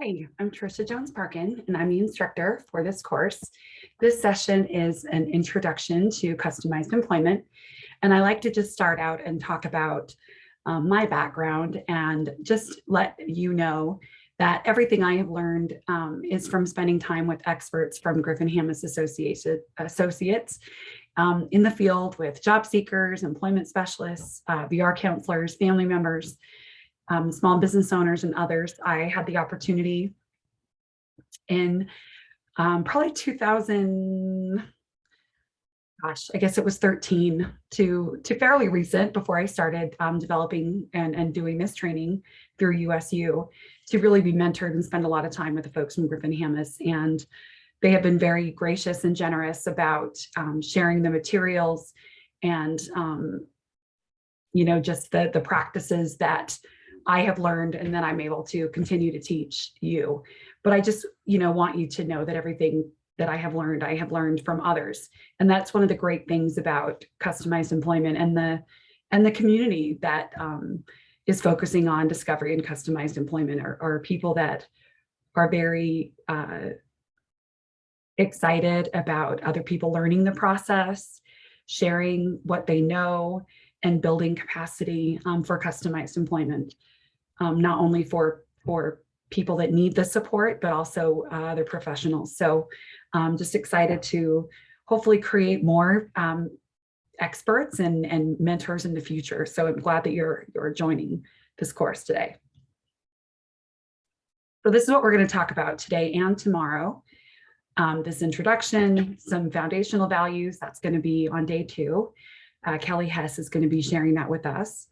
Hi, I'm Trisha Jones-Parkin, and I'm the instructor for this course. This session is an introduction to customized employment, and I like to just start out and talk about my background and just let you know that everything I have learned is from spending time with experts from Griffin Hammis Associates in the field with job seekers, employment specialists, VR counselors, family members, small business owners, and others. I had the opportunity in probably 2000, gosh, I guess it was 13 to fairly recent before I started developing and doing this training through USU to really be mentored and spend a lot of time with the folks from Griffin Hammis. And they have been very gracious and generous about sharing the materials and just the practices that I have learned and then I'm able to continue to teach you. But I just, want you to know that everything that I have learned from others. And that's one of the great things about customized employment and the community that is focusing on discovery and customized employment are people that are very excited about other people learning the process, sharing what they know, and building capacity for customized employment. Not only for people that need the support, but also other professionals. So just excited to hopefully create more experts and mentors in the future. So I'm glad that you're joining this course today. So this is what we're going to talk about today and tomorrow. This introduction, some foundational values, that's going to be on day 2. Kelly Hess is going to be sharing that with us.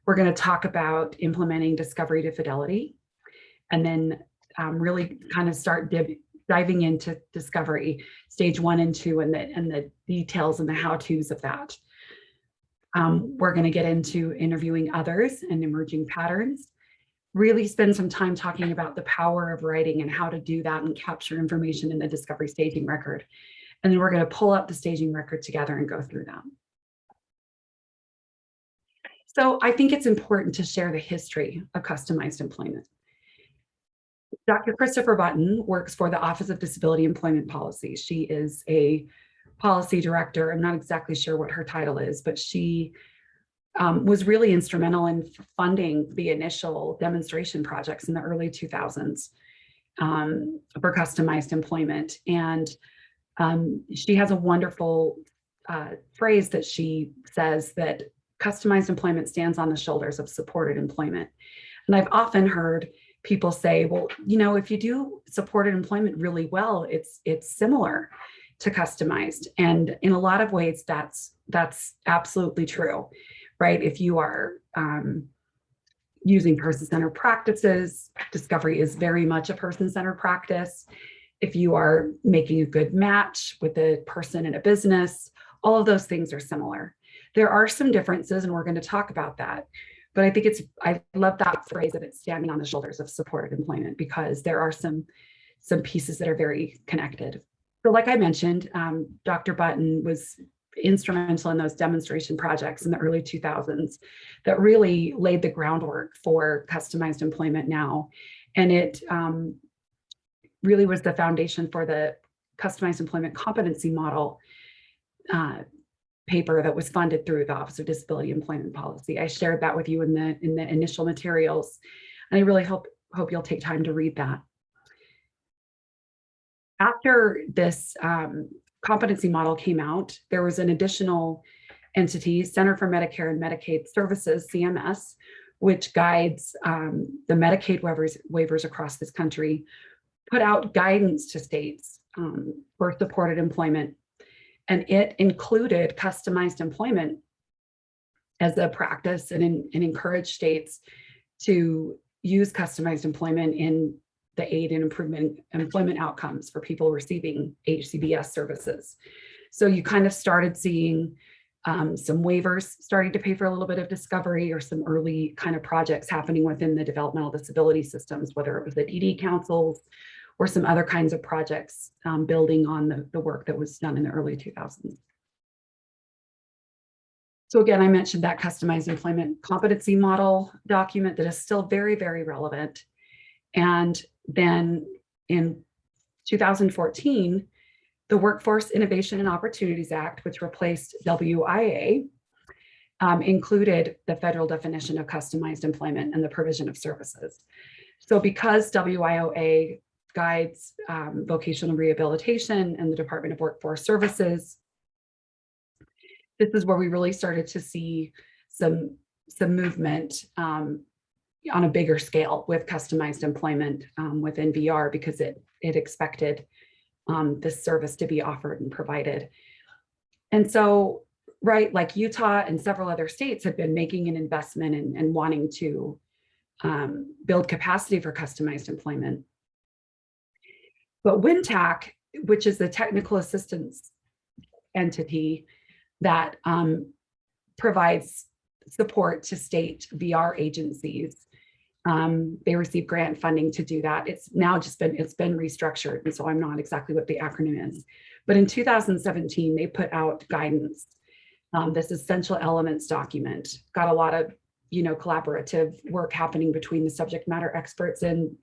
We're going to talk about implementing discovery to fidelity, and then really kind of start diving into discovery, stage 1 and 2, and the details and the how-tos of that. We're going to get into interviewing others and emerging patterns, really spend some time talking about the power of writing and how to do that and capture information in the discovery staging record. And then we're going to pull up the staging record together and go through them. So I think it's important to share the history of customized employment. Dr. Christopher Button works for the Office of Disability Employment Policy. She is a policy director. I'm not exactly sure what her title is, but she was really instrumental in funding the initial demonstration projects in the early 2000s for customized employment. And she has a wonderful phrase that she says that customized employment stands on the shoulders of supported employment. And I've often heard people say, well, if you do supported employment really well, it's similar to customized. And in a lot of ways, that's absolutely true, right? If you are using person-centered practices, discovery is very much a person-centered practice. If you are making a good match with a person in a business, all of those things are similar. There are some differences, and we're going to talk about that. But I think I love that phrase that it's standing on the shoulders of supported employment, because there are some pieces that are very connected. So like I mentioned, Dr. Button was instrumental in those demonstration projects in the early 2000s that really laid the groundwork for customized employment now. And it really was the foundation for the customized employment competency model paper that was funded through the Office of Disability Employment Policy. I shared that with you in the initial materials, and I really hope you'll take time to read that. After this competency model came out, there was an additional entity, Center for Medicare and Medicaid Services, CMS, which guides the Medicaid waivers across this country, put out guidance to states for supported employment. And it included customized employment as a practice and encouraged states to use customized employment in the aid and improvement employment outcomes for people receiving HCBS services. So you kind of started seeing some waivers starting to pay for a little bit of discovery, or some early kind of projects happening within the developmental disability systems, whether it was the DD councils or some other kinds of projects building on the work that was done in the early 2000s. So again, I mentioned that customized employment competency model document that is still very, very relevant. And then in 2014, the Workforce Innovation and Opportunities Act, which replaced WIA, included the federal definition of customized employment and the provision of services. So because WIOA guides vocational rehabilitation and the Department of Workforce Services, this is where we really started to see some movement on a bigger scale with customized employment within VR, because it expected this service to be offered and provided. And so, right, like Utah and several other states have been making an investment and wanting to build capacity for customized employment. But WINTAC, which is the technical assistance entity that provides support to state VR agencies, they receive grant funding to do that. It's now just been restructured, and so I'm not exactly what the acronym is. But in 2017, they put out guidance. This essential elements document got a lot of collaborative work happening between the subject matter experts in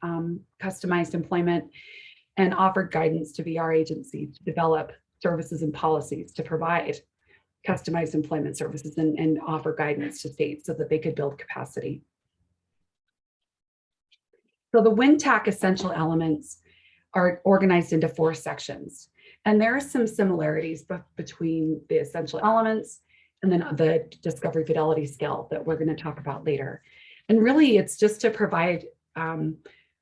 customized employment, and offered guidance to VR agencies to develop services and policies to provide customized employment services and offer guidance to states so that they could build capacity. So the WINTAC essential elements are organized into 4 sections. And there are some similarities between the essential elements and then the discovery fidelity scale that we're going to talk about later. And really, it's just to provide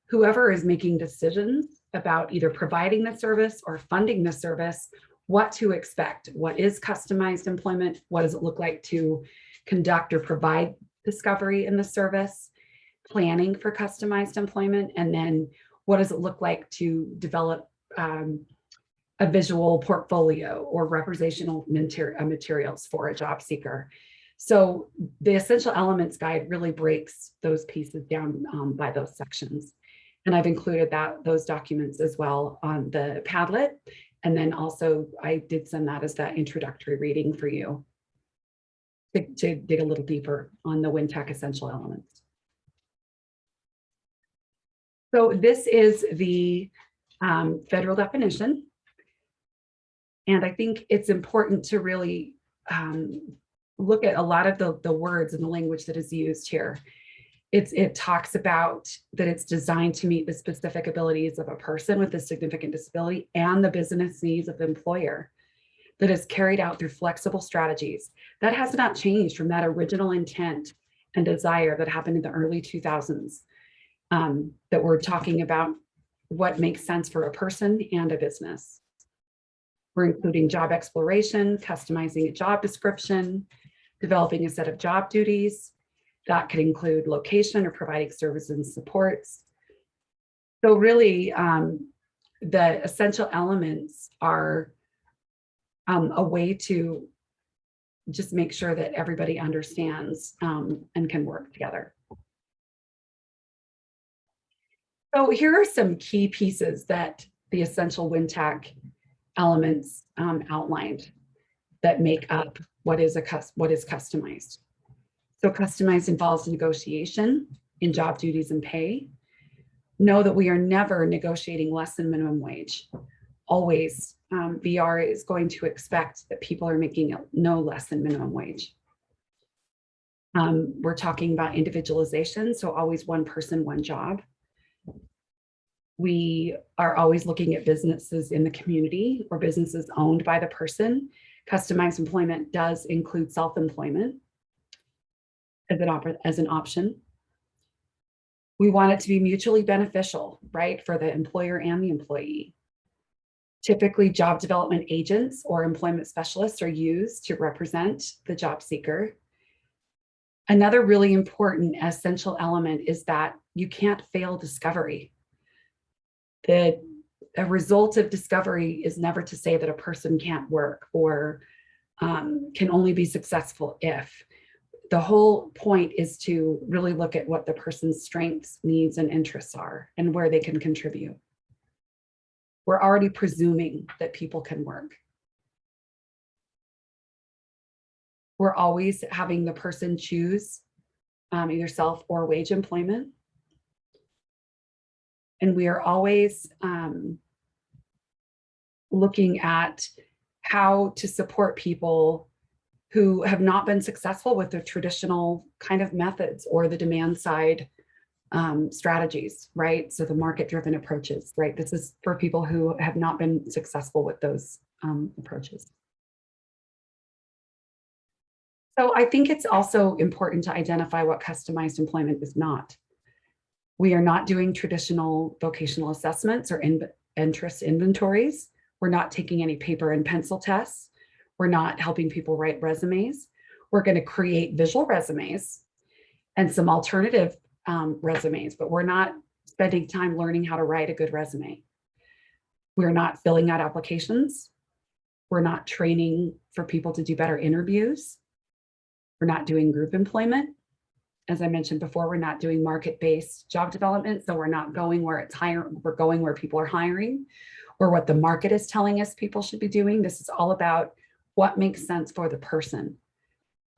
whoever is making decisions about either providing the service or funding the service, what to expect. What is customized employment? What does it look like to conduct or provide discovery in the service? Planning for customized employment, and then what does it look like to develop a visual portfolio or representational materials for a job seeker. So the essential elements guide really breaks those pieces down by those sections. And I've included those documents as well on the Padlet. And then also I did send that as that introductory reading for you to dig a little deeper on the WINTAC essential elements. So this is the federal definition. And I think it's important to really look at a lot of the words and the language that is used here. It talks about that it's designed to meet the specific abilities of a person with a significant disability and the business needs of the employer, that is carried out through flexible strategies. That has not changed from that original intent and desire that happened in the early 2000s, that we're talking about what makes sense for a person and a business. We're including job exploration, customizing a job description, developing a set of job duties. That could include location or providing services and supports. So really, the essential elements are a way to just make sure that everybody understands and can work together. So here are some key pieces that the essential WINTAC elements outlined that make up what is customized. So customized involves negotiation in job duties and pay. Know that we are never negotiating less than minimum wage. Always, VR is going to expect that people are making no less than minimum wage. We're talking about individualization, so always one person, one job. We are always looking at businesses in the community or businesses owned by the person. Customized employment does include self-employment as an option. We want it to be mutually beneficial, right, for the employer and the employee. Typically, job development agents or employment specialists are used to represent the job seeker. Another really important essential element is that you can't fail discovery. A result of discovery is never to say that a person can't work or can only be successful if. The whole point is to really look at what the person's strengths, needs, and interests are and where they can contribute. We're already presuming that people can work. We're always having the person choose either self or wage employment. And we are always looking at how to support people who have not been successful with the traditional kind of methods or the demand side strategies, right? So the market-driven approaches, right? This is for people who have not been successful with those approaches. So I think it's also important to identify what customized employment is not. We are not doing traditional vocational assessments or interest inventories. We're not taking any paper and pencil tests. We're not helping people write resumes. We're going to create visual resumes and some alternative resumes, but we're not spending time learning how to write a good resume. We're not filling out applications. We're not training for people to do better interviews. We're not doing group employment. As I mentioned before, we're not doing market-based job development. So we're not going where it's hiring, we're going where people are hiring or what the market is telling us people should be doing. This is all about what makes sense for the person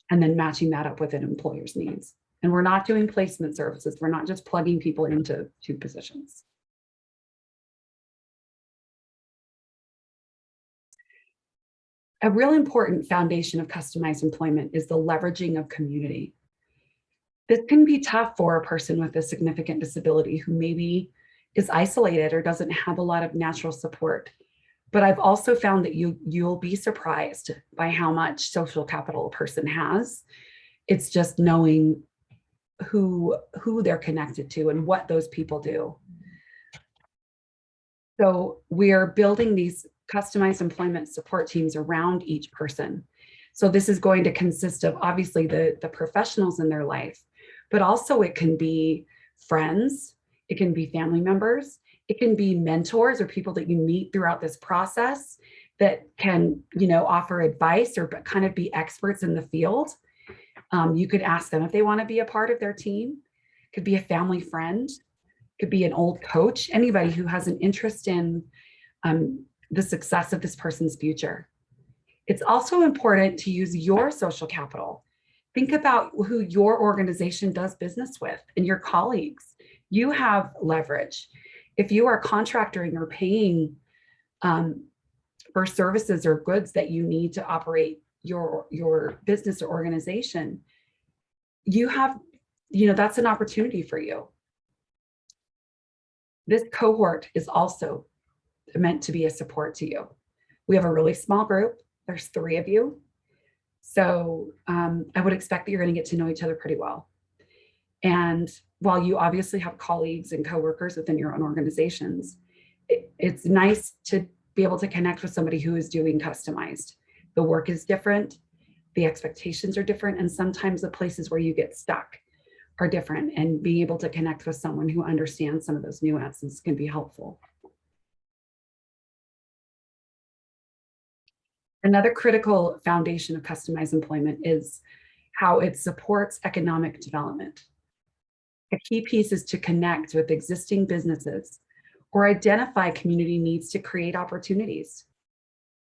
and then matching that up with an employer's needs. And we're not doing placement services. We're not just plugging people into two positions. A real important foundation of customized employment is the leveraging of community. This can be tough for a person with a significant disability who maybe is isolated or doesn't have a lot of natural support. But I've also found that you'll be surprised by how much social capital a person has. It's just knowing who they're connected to and what those people do. So we are building these customized employment support teams around each person. So this is going to consist of obviously the professionals in their life, but also it can be friends, it can be family members, it can be mentors or people that you meet throughout this process that can, offer advice or kind of be experts in the field. You could ask them if they want to be a part of their team. Could be a family friend, could be an old coach, anybody who has an interest in the success of this person's future. It's also important to use your social capital. Think about who your organization does business with and your colleagues. You have leverage. If you are contracting or paying for services or goods that you need to operate your business or organization, you have, that's an opportunity for you. This cohort is also meant to be a support to you. We have a really small group. There's 3 of you. So I would expect that you're going to get to know each other pretty well. And while you obviously have colleagues and coworkers within your own organizations, it's nice to be able to connect with somebody who is doing customized. The work is different, the expectations are different, and sometimes the places where you get stuck are different, and being able to connect with someone who understands some of those nuances can be helpful. Another critical foundation of customized employment is how it supports economic development. A key piece is to connect with existing businesses or identify community needs to create opportunities.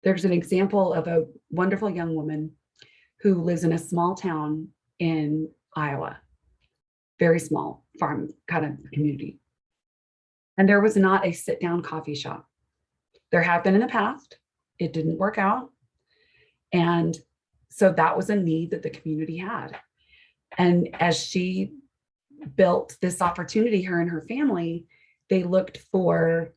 There's an example of a wonderful young woman who lives in a small town in Iowa, very small farm kind of community. And there was not a sit-down coffee shop. There have been in the past, it didn't work out. And so that was a need that the community had. And as she built this opportunity, her and her family, they looked for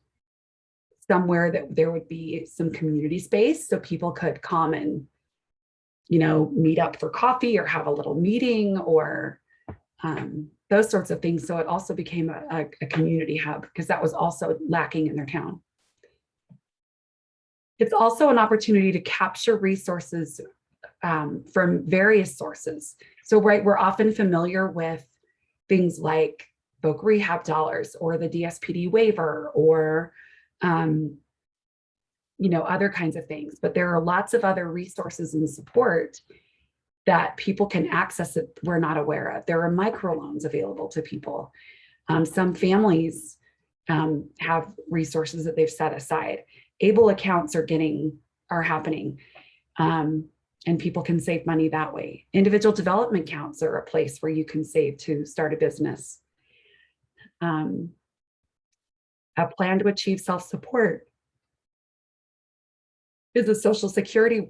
somewhere that there would be some community space so people could come and, meet up for coffee or have a little meeting or those sorts of things. So it also became a community hub because that was also lacking in their town. It's also an opportunity to capture resources from various sources. So, right, we're often familiar with things like voc rehab dollars or the DSPD waiver or, other kinds of things. But there are lots of other resources and support that people can access that we're not aware of. There are microloans available to people. Some families have resources that they've set aside. ABLE accounts are happening, and people can save money that way. Individual development accounts are a place where you can save to start a business. A plan to achieve self-support is a Social Security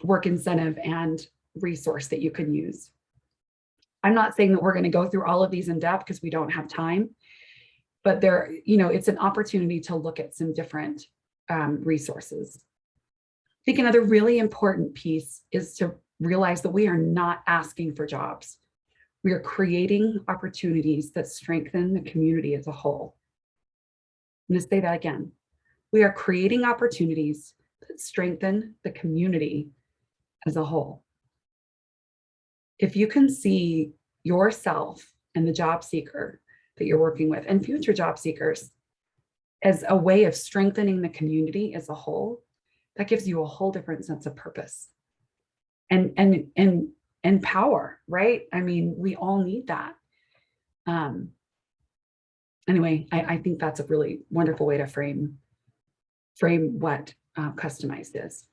work incentive and resource that you can use. I'm not saying that we're going to go through all of these in depth because we don't have time, but there, it's an opportunity to look at some different resources. I think another really important piece is to realize that we are not asking for jobs. We are creating opportunities that strengthen the community as a whole. I'm going to say that again. We are creating opportunities that strengthen the community as a whole. If you can see yourself and the job seeker that you're working with and future job seekers as a way of strengthening the community as a whole, that gives you a whole different sense of purpose and power, right? I mean, we all need that. Anyway, I think that's a really wonderful way to frame what customized is.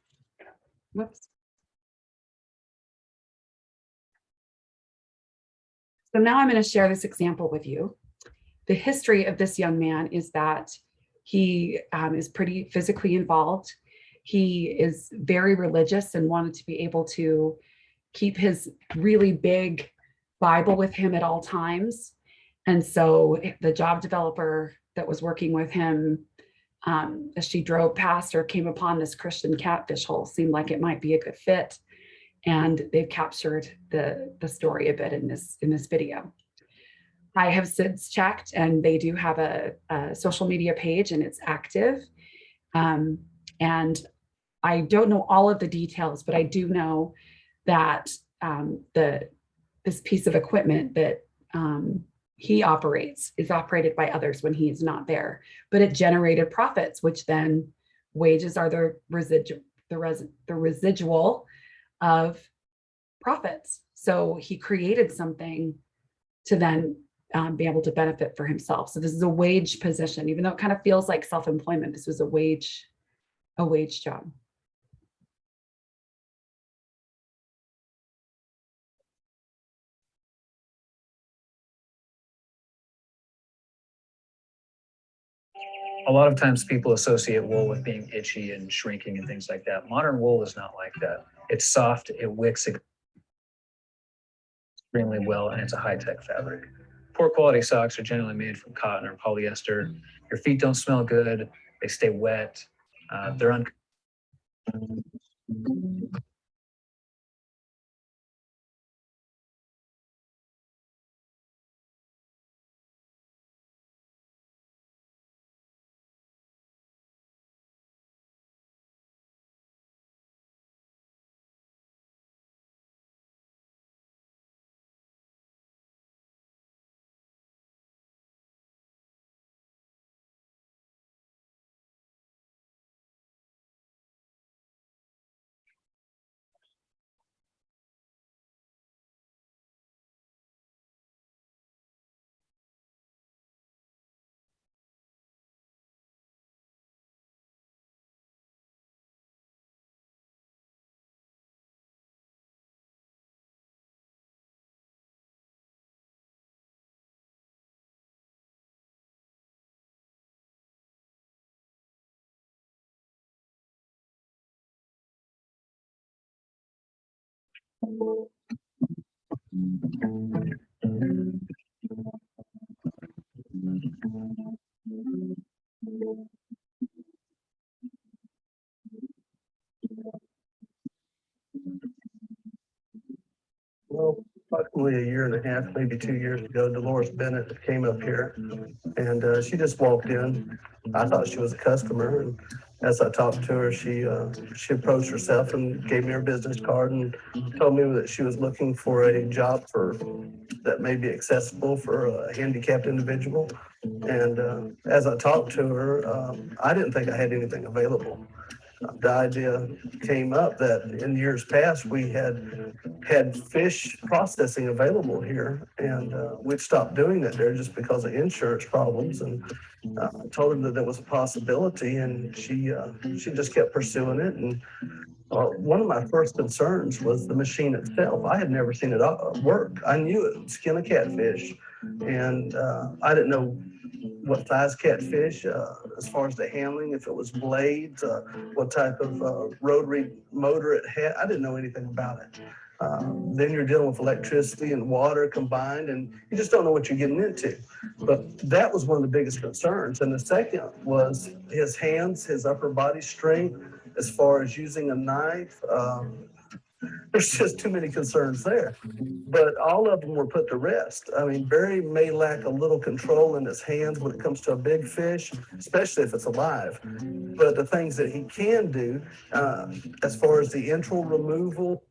Whoops. So now I'm going to share this example with you. The history of this young man is that he is pretty physically involved. He is very religious and wanted to be able to keep his really big Bible with him at all times. And so the job developer that was working with him, as she drove past or came upon this Christian catfish hole, seemed like it might be a good fit. And they've captured the story a bit in this video. I have since checked, and they do have a social media page, and it's active. And I don't know all of the details, but I do know that this piece of equipment that he operates is operated by others when he is not there, but it generated profits, which then wages are the residual of profits. So he created something to then be able to benefit for himself. So this is a wage position, even though it kind of feels like self-employment. This was a wage job. A lot of times people associate wool with being itchy and shrinking and things like that. Modern wool is not like that. It's soft, it wicks extremely well, and it's a high-tech fabric. Poor quality socks are generally made from cotton or polyester. Your feet don't smell good, they stay wet, they're Well, approximately a year and a half, maybe 2 years ago, Dolores Bennett came up here and she just walked in. I thought she was a customer, and as I talked to her, she approached herself and gave me her business card and told me that she was looking for a job that may be accessible for a handicapped individual. And as I talked to her, I didn't think I had anything available. The idea came up that in years past we had fish processing available here, and we'd stopped doing that there just because of insurance problems. And I told her that there was a possibility, and she just kept pursuing it. And one of my first concerns was the machine itself. I had never seen it work. I knew it would skin a catfish, And I didn't know what size catfish, as far as the handling, if it was blades, what type of rotary motor it had. I didn't know anything about it. Then you're dealing with electricity and water combined, and you just don't know what you're getting into. But that was one of the biggest concerns. And the second was his hands, his upper body strength, as far as using a knife. There's just too many concerns there. But all of them were put to rest. I mean, Barry may lack a little control in his hands when it comes to a big fish, especially if it's alive. But the things that he can do, as far as the entrail removal,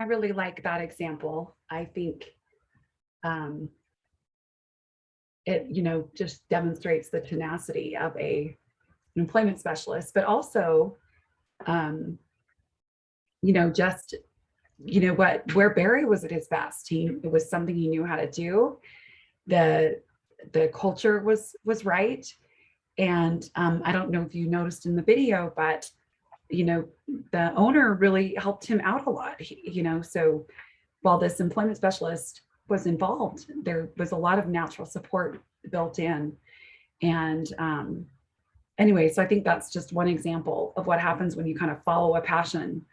I really like that example. I think um, it, just demonstrates the tenacity of an employment specialist, but also, um, just, where Barry was at his best. It was something he knew how to do. The, the culture was right. And I don't know if you noticed in the video, but, the owner really helped him out a lot. So while this employment specialist was involved, there was a lot of natural support built in. And anyway, so I think that's just one example of what happens when you kind of follow a passion.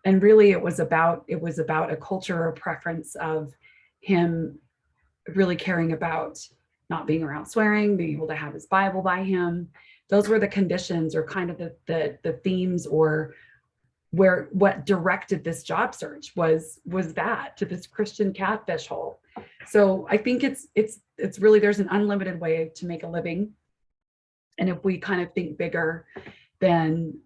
And really it was about a culture or preference of him really caring about not being around swearing, being able to have his Bible by him. Those were the conditions, or kind of the themes, or what directed this job search was that to this Christian catfish hole. So I think it's really, there's an unlimited way to make a living. And if we kind of think bigger than,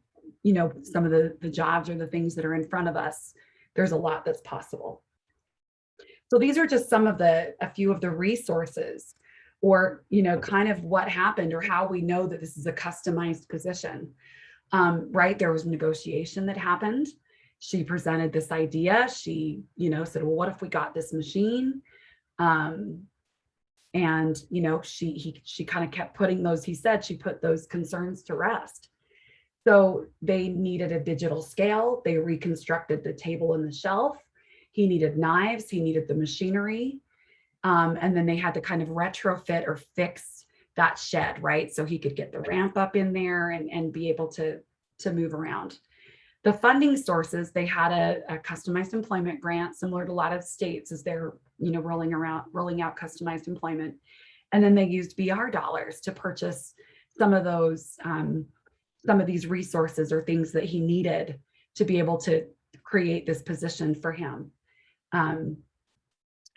some of the jobs or the things that are in front of us, there's a lot that's possible. So these are just a few of the resources, or, kind of what happened, or how we know that this is a customized position. Right, there was negotiation that happened. She presented this idea. She, said, well, what if we got this machine? And, she kind of kept putting those, he said, she put those concerns to rest. So they needed a digital scale. They reconstructed the table and the shelf. He needed knives. He needed the machinery. And then they had to kind of retrofit or fix that shed, right? So he could get the ramp up in there and be able to move around. The funding sources, they had a customized employment grant, similar to a lot of states as they're, rolling out customized employment. And then they used BR dollars to purchase some of these resources or things that he needed to be able to create this position for him,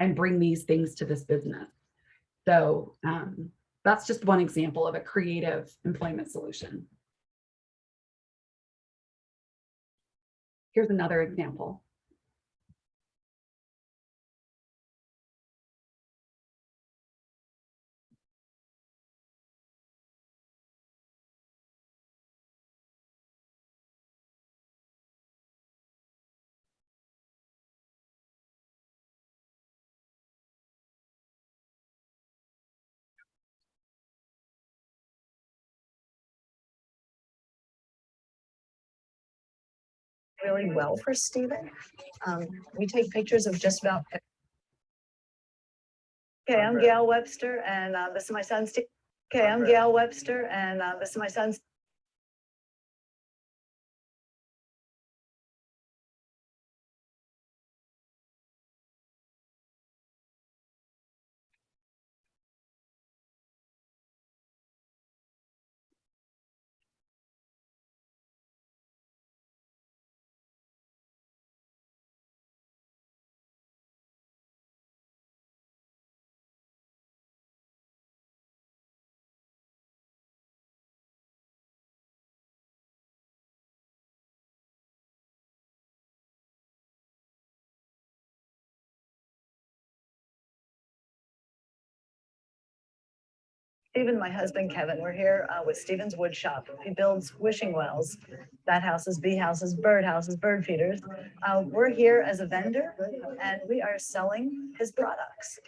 and bring these things to this business. So that's just one example of a creative employment solution. Here's another example. Really well for Stephen. We take pictures of just about. Okay, I'm Gail Webster, and this is my son, Steve. Okay, I'm Gail Webster, and this is my son, Stephen, my husband Kevin, we're here with Stephen's Wood Shop. He builds wishing wells, bat houses, bee houses, bird feeders. We're here as a vendor and we are selling his products.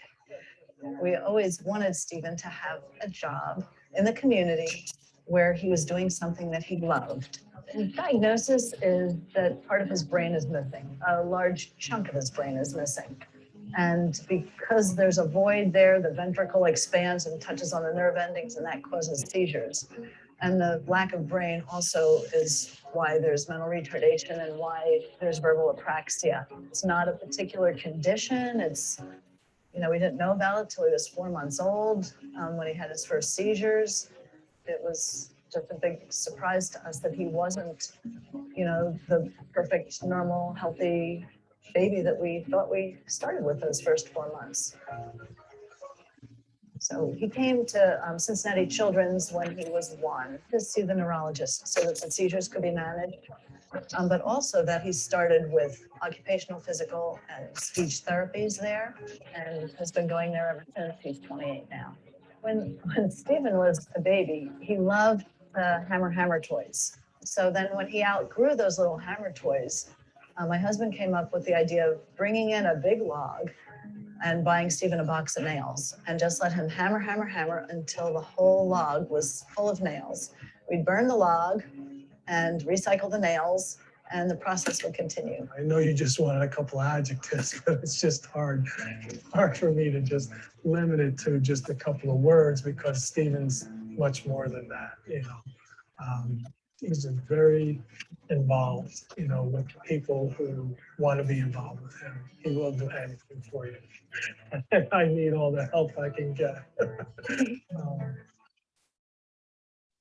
We always wanted Stephen to have a job in the community where he was doing something that he loved. His diagnosis is that part of his brain is missing. A large chunk of his brain is missing. And because there's a void there, the ventricle expands and touches on the nerve endings, and that causes seizures. And the lack of brain also is why there's mental retardation and why there's verbal apraxia. It's not a particular condition. It's, we didn't know about it till he was 4 months old, when he had his first seizures. It was just a big surprise to us that he wasn't, the perfect, normal, healthy baby that we thought we started with those first 4 months. So he came to Cincinnati Children's when he was 1 to see the neurologist so that the seizures could be managed, but also that he started with occupational, physical, and speech therapies there, and has been going there ever since. He's 28 now. When Stephen was a baby, he loved the hammer toys. So then when he outgrew those little hammer toys, my husband came up with the idea of bringing in a big log and buying Stephen a box of nails and just let him hammer until the whole log was full of nails. We'd burn the log and recycle the nails, and the process would continue. I know you just wanted a couple of adjectives, but it's just hard for me to just limit it to just a couple of words because Stephen's much more than that, He's very involved, with people who want to be involved with him. He will do anything for you. And I need all the help I can get.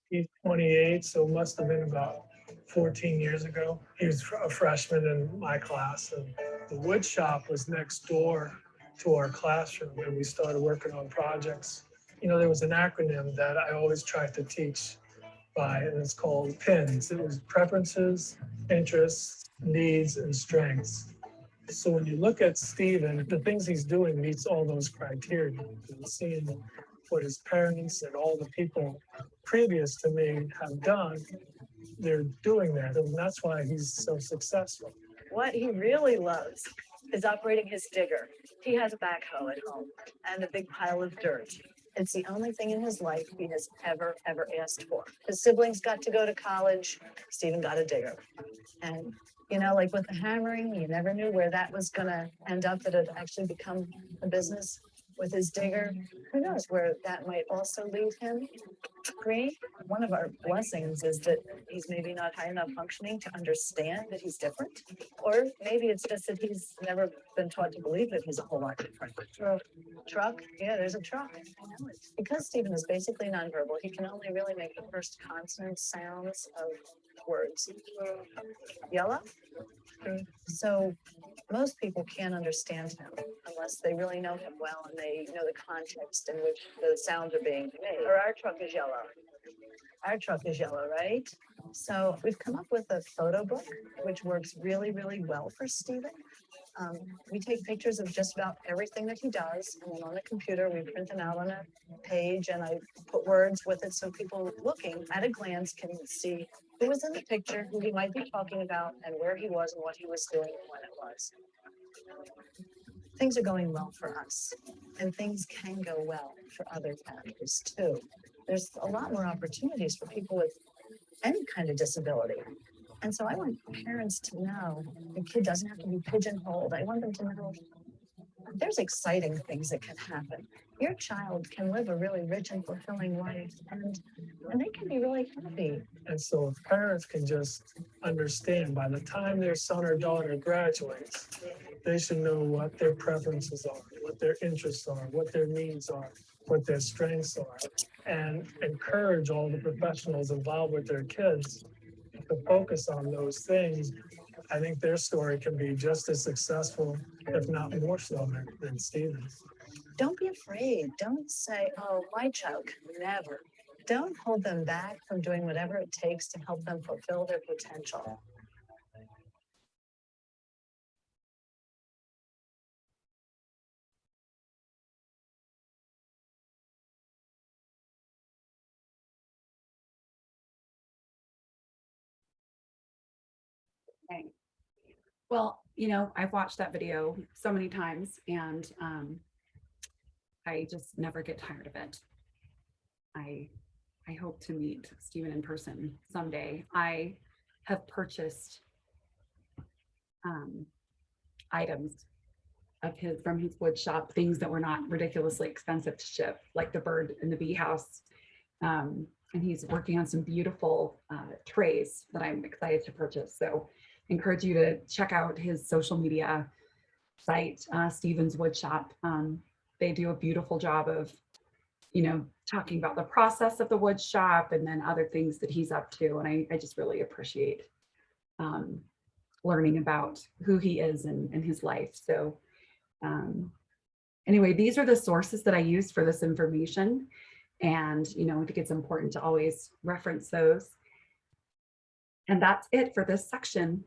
He's 28, so it must have been about 14 years ago. He was a freshman in my class, and the wood shop was next door to our classroom, and we started working on projects. There was an acronym that I always tried to teach by, and it's called PINS. It was preferences, interests, needs, and strengths. So when you look at Stephen, the things he's doing meets all those criteria. And seeing what his parents and all the people previous to me have done, they're doing that, and that's why he's so successful. What he really loves is operating his digger. He has a backhoe at home and a big pile of dirt. It's the only thing in his life he has ever asked for. His siblings got to go to college. Stephen got a digger. And, like with the hammering, you never knew where that was going to end up, that it actually become a business. With his digger, who knows where that might also lead him. One of our blessings is that he's maybe not high enough functioning to understand that he's different, or maybe it's just that he's never been taught to believe that he's a whole lot different. Truck? Yeah, there's a truck. Because Stephen is basically nonverbal, he can only really make the first consonant sounds of words. Yellow? So most people can't understand him unless they really know him well and they know the context in which the sounds are being made. Or our truck is yellow. Our truck is yellow, right? So we've come up with a photo book, which works really well for Stephen. We take pictures of just about everything that he does, and then on the computer, we print them out on a page, and I put words with it so people looking at a glance can see who was in the picture, who he might be talking about, and where he was and what he was doing and when it was. Things are going well for us, and things can go well for other families too. There's a lot more opportunities for people with any kind of disability. And so I want parents to know the kid doesn't have to be pigeonholed. I want them to know there's exciting things that can happen. Your child can live a really rich and fulfilling life, and they can be really happy. And so if parents can just understand by the time their son or daughter graduates, they should know what their preferences are, what their interests are, what their needs are, what their strengths are, and encourage all the professionals involved with their kids to focus on those things. I think their story can be just as successful, if not more so, than Stephen's. Don't be afraid. Don't say, oh, my child could never. Don't hold them back from doing whatever it takes to help them fulfill their potential. Okay. Well, I've watched that video so many times and I just never get tired of it. I hope to meet Stephen in person someday. I have purchased items of his from his wood shop, things that were not ridiculously expensive to ship, like the bird and the bee house. And he's working on some beautiful trays that I'm excited to purchase. So encourage you to check out his social media site, Stephen's Wood Shop. They do a beautiful job of, talking about the process of the wood shop and then other things that he's up to. And I just really appreciate learning about who he is and his life. So anyway, these are the sources that I used for this information. And, I think it's important to always reference those. And that's it for this section.